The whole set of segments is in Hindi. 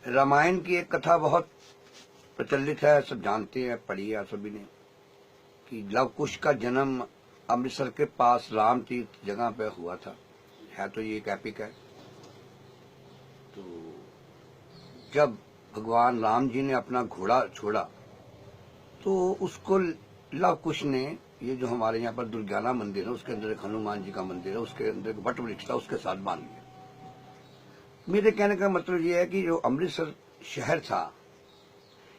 रामायण की एक कथा बहुत प्रचलित है, सब जानते हैं, पढ़ी है सभी ने, कि लव कुश का जन्म अमृतसर के पास राम तीर्थ जगह पे हुआ था। है तो ये एक एपिक है। तो जब भगवान राम जी ने अपना घोड़ा छोड़ा तो उसको लव कुश ने, ये जो हमारे यहाँ पर दुर्गाना मंदिर है उसके अंदर एक हनुमान जी का मंदिर है, उसके अंदर एक वट वृक्ष था, उसके साथ बांध लिया। मेरे कहने का मतलब ये है कि जो अमृतसर शहर था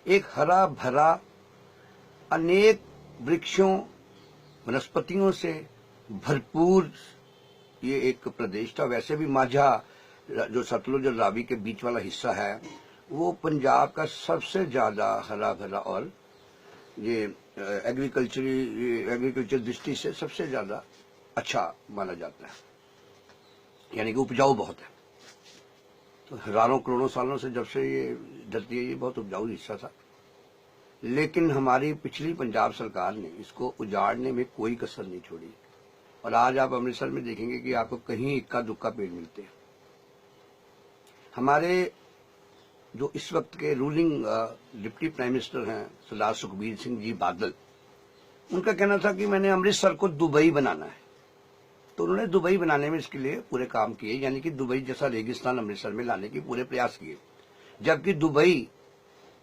एक हरा भरा अनेक वृक्षों वनस्पतियों से भरपूर ये एक प्रदेश था। वैसे भी माझा जो सतलुज और रावी के बीच वाला हिस्सा है वो पंजाब का सबसे ज्यादा हरा भरा और ये एग्रीकल्चर दृष्टि से सबसे ज्यादा अच्छा माना जाता है, यानी कि उपजाऊ बहुत है। तो हजारों करोड़ों सालों से जब से ये धरती है ये बहुत उपजाऊ हिस्सा था, लेकिन हमारी पिछली पंजाब सरकार ने इसको उजाड़ने में कोई कसर नहीं छोड़ी। और आज आप अमृतसर में देखेंगे कि आपको कहीं इक्का दुक्का पेड़ मिलते हैं। हमारे जो इस वक्त के रूलिंग डिप्टी प्राइम मिनिस्टर हैं सरदार सुखबीर सिंह जी बादल, उनका कहना था कि मैंने अमृतसर को दुबई बनाना है। तो उन्होंने दुबई बनाने में इसके लिए पूरे काम किए, यानी कि दुबई जैसा रेगिस्तान अमृतसर में लाने के पूरे प्रयास किए। जबकि दुबई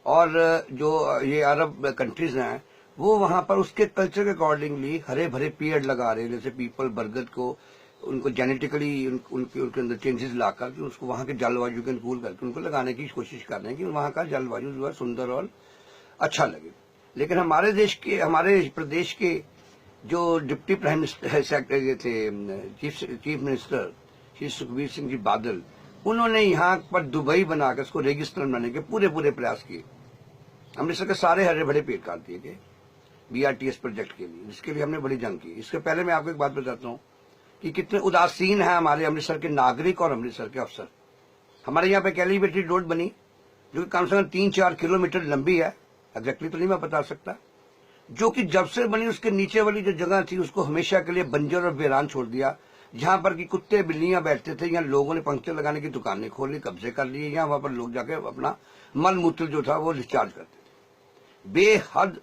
और जो ये अरब कंट्रीज हैं वो वहां पर उसके कल्चर के अकॉर्डिंगली हरे भरे पेड़ लगा रहे हैं, जैसे पीपल बरगद को उनको जेनेटिकली उनके अंदर चेंजेस लाकर कि उसको वहां के जलवायु के अनुकूल करके उनको लगाने की कोशिश कर रहे हैं कि वहां का जलवायु जो है सुंदर और अच्छा लगे। लेकिन हमारे प्रदेश के जो डिप्टी प्राइम मिनिस्टर सेक्रेटरी थे चीफ मिनिस्टर श्री सुखबीर सिंह जी बादल, उन्होंने यहाँ पर दुबई बनाकर उसको रेगिस्तान बनाने के पूरे प्रयास किए। अमृतसर के सारे हरे भरे पेड़ काट दिए गए BRTS प्रोजेक्ट के लिए, जिसके लिए हमने बड़ी जंग की। इसके पहले मैं आपको एक बात बताता हूँ कि कितने उदासीन है हमारे अमृतसर के नागरिक और अमृतसर के अफसर। हमारे यहाँ पे एलिवेटेड रोड बनी जो कि कम से कम 3-4 किलोमीटर लंबी है, एग्जैक्टली तो नहीं मैं बता सकता, जो कि जब से बनी उसके नीचे वाली जो जगह थी उसको हमेशा के लिए बंजर और वीरान छोड़ दिया, जहां पर कि कुत्ते बिल्लियां बैठते थे। यहाँ लोगों ने पंक्चर लगाने की दुकानें खोली, कब्जे कर लिए। यहाँ वहां पर लोग जाके अपना मल मूत्र जो था वो डिस्चार्ज करते थे। बेहद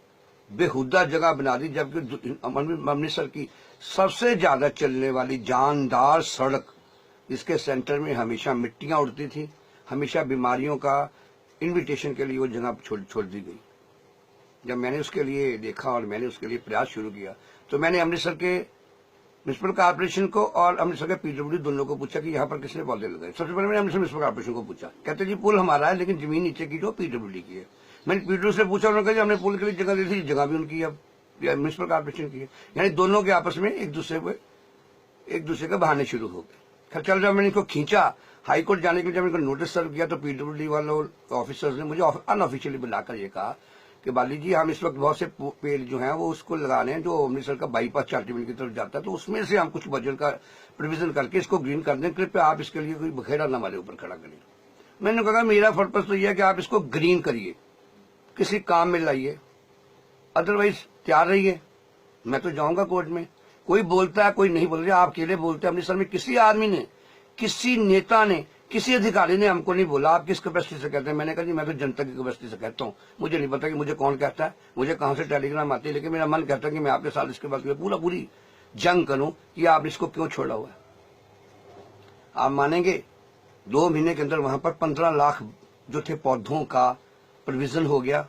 बेहुदा जगह बना दी, जबकि अमृतसर की सबसे ज्यादा चलने वाली जानदार सड़क, इसके सेंटर में हमेशा मिट्टियां उड़ती थी, हमेशा बीमारियों का इन्विटेशन के लिए वो जगह छोड़ दी गई। जब मैंने उसके लिए देखा और मैंने उसके लिए प्रयास शुरू किया तो मैंने अमृतसर के म्युनिसिपल कॉर्पोरेशन को और अमृतसर के PWD दोनों को पूछा कि यहाँ पर किसने पौधे लगाए। सबसे पहले मैंने अमृतसर म्युनिसिपल कॉर्पोरेशन को पूछा, कहते जी पुल हमारा है लेकिन जमीन नीचे की जो PWD की है। मैंने PWD से पूछा, उन्होंने कहा हमने पुल के लिए जगह दी थी, जगह भी उनकी है, म्युनिसिपल कॉर्पोरेशन की है। यानी दोनों के आपस में एक दूसरे के बहाने शुरू हो गए। खैर चल, जब मैंने इनको खींचा हाईकोर्ट जाने के लिए, जब इनको नोटिस सर्व किया तो PWD वालों ऑफिसर्स ने मुझे अनऑफिशियली बुलाकर ये कहा कि बाली जी हम इस वक्त बहुत से पेड़ जो हैं वो उसको लगा रहे हैं जो अमृतसर का बाईपास चार्टिमल की तरफ जाता है, तो उसमें से हम कुछ बजट का प्रोविजन करके इसको ग्रीन कर दें, कृपया आप इसके लिए कोई बखेड़ा ना हमारे ऊपर खड़ा करिए। मैंने कहा मेरा पर्पज तो यह है कि आप इसको ग्रीन करिए, किसी काम में लाइए, अदरवाइज तैयार रहिए, मैं तो जाऊंगा कोर्ट में। कोई बोलता है कोई नहीं बोल रहा, आप अकेले बोलते हैं। अमृतसर में किसी आदमी ने, किसी नेता ने, किसी अधिकारी ने हमको नहीं बोला आप किस कैपेसिटी से कहते हैं। मैंने कहा जी मैं तो जनता की कैपेसिटी से कहता हूँ, मुझे नहीं पता कि मुझे कौन कहता है, मुझे कहाँ से टेलीग्राम आती है, लेकिन मेरा मन कहता है कि मैं आपके साथ इसके बाद पूरी जंग करूं कि आप इसको क्यों छोड़ा हुआ है। आप मानेंगे 2 महीने के अंदर वहां पर 15 लाख जो थे पौधों का प्रोविजन हो गया,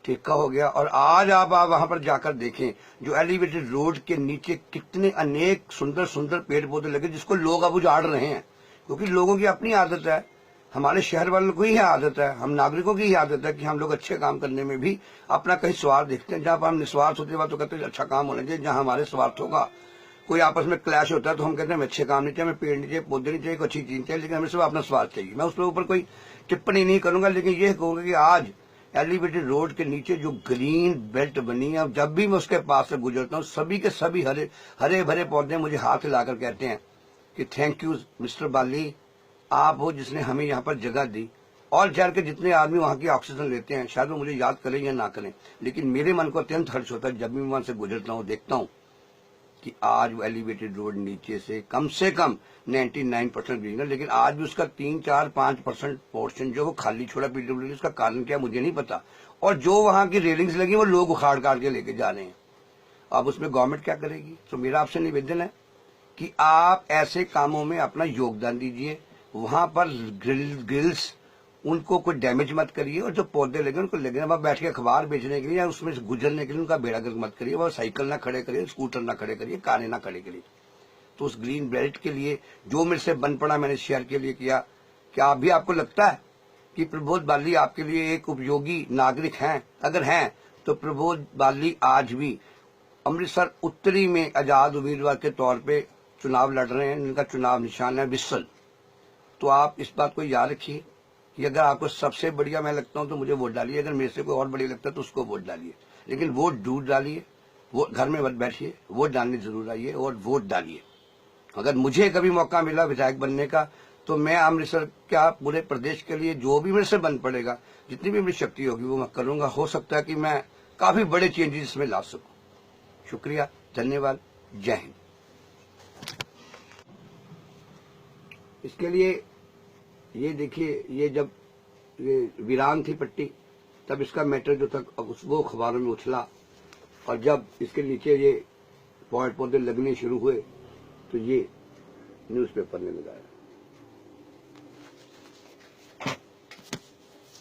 ठेका हो गया। और आज आप वहां पर जाकर देखें जो एलिवेटेड रोड के नीचे कितने अनेक सुंदर सुंदर पेड़ पौधे लगे, जिसको लोग अब उजाड़ रहे हैं। क्योंकि लोगों की अपनी आदत है, हमारे शहर वालों को ही आदत है, हम नागरिकों की ही आदत है कि हम लोग अच्छे काम करने में भी अपना कहीं स्वार्थ देखते हैं। जहां पर हम निस्वार्थ होते हैं तो कहते हैं अच्छा काम होना चाहिए, जहां हमारे स्वार्थों का कोई आपस में क्लैश होता है तो हम कहते हैं हमें अच्छे काम नहीं चाहिए, हमें पेड़ नहीं चाहिए, पौधे नहीं चाहिए, कोई अच्छी चीज चाहिए, लेकिन हमें सिर्फ अपना स्वार्थ चाहिए। मैं उस पर ऊपर कोई टिप्पणी नहीं करूंगा, लेकिन यह कहूंगा कि आज एलिवेटेड रोड के नीचे जो ग्रीन बेल्ट बनी है, जब भी मैं उसके पास से गुजरता हूँ सभी के सभी हरे भरे पौधे मुझे हाथ हिलाकर कहते हैं कि थैंक यू मिस्टर बाली, आप हो जिसने हमें यहाँ पर जगह दी। और शहर के जितने आदमी वहां की ऑक्सीजन लेते हैं, शायद वो मुझे याद करें या ना करें, लेकिन मेरे मन को अत्यंत हर्ष होता है जब भी मैं वहां से गुजरता हूँ, देखता हूँ कि आज वो एलिवेटेड रोड नीचे से कम 99% ग्रीन है, लेकिन आज भी उसका 3-4-5% पोर्शन जो वो खाली छोड़ा पीडब्ल्यूडी। उसका कारण क्या मुझे नहीं पता। और जो वहां की रेलिंग्स लगी वो लोग उखाड़ काट के लेके जा रहे हैं। अब उसमें गवर्नमेंट क्या करेगी? तो मेरा आपसे निवेदन है कि आप ऐसे कामों में अपना योगदान दीजिए। वहां पर ग्रिल्स उनको कोई डैमेज मत करिए, और जो पौधे लगे उनको लगे वहां बैठ के अखबार बेचने के लिए या उसमें से गुजरने के लिए उनका बेड़ा गर्क मत करिए। वह साइकिल ना खड़े करिए, स्कूटर ना खड़े करिए, कारें ना खड़े करिए। तो उस ग्रीन बेल्ट के लिए जो मेरे से बन पड़ा मैंने शेयर के लिए किया। क्या अभी आपको लगता है कि प्रबोध बाली आपके लिए एक उपयोगी नागरिक हैं? अगर हैं तो प्रबोध बाली आज भी अमृतसर उत्तरी में आजाद उम्मीदवार के तौर पे चुनाव लड़ रहे हैं। इनका चुनाव निशान है विसल। तो आप इस बात को याद रखिए कि अगर आपको सबसे बढ़िया मैं लगता हूं तो मुझे वोट डालिए, अगर मेरे से कोई और बढ़िया लगता है तो उसको वोट डालिए, लेकिन वोट दूर डालिए। वो घर में मत बैठिए, वोट डालने जरूर आइए और वोट डालिए। अगर मुझे कभी मौका मिला विधायक बनने का तो मैं अमृतसर क्या पूरे प्रदेश के लिए जो भी मेरे से बन पड़ेगा, जितनी भी मेरी शक्ति होगी वो मैं करूंगा। हो सकता है कि मैं काफी बड़े चेंजेस इसमें ला सकूं। शुक्रिया, धन्यवाद, जय हिंद। इसके लिए ये देखिए, ये जब ये वीरान थी पट्टी तब इसका मैटर जो था वो अखबारों में उछला, और जब इसके नीचे ये पौधे लगने शुरू हुए तो ये न्यूज़पेपर ने लगाया।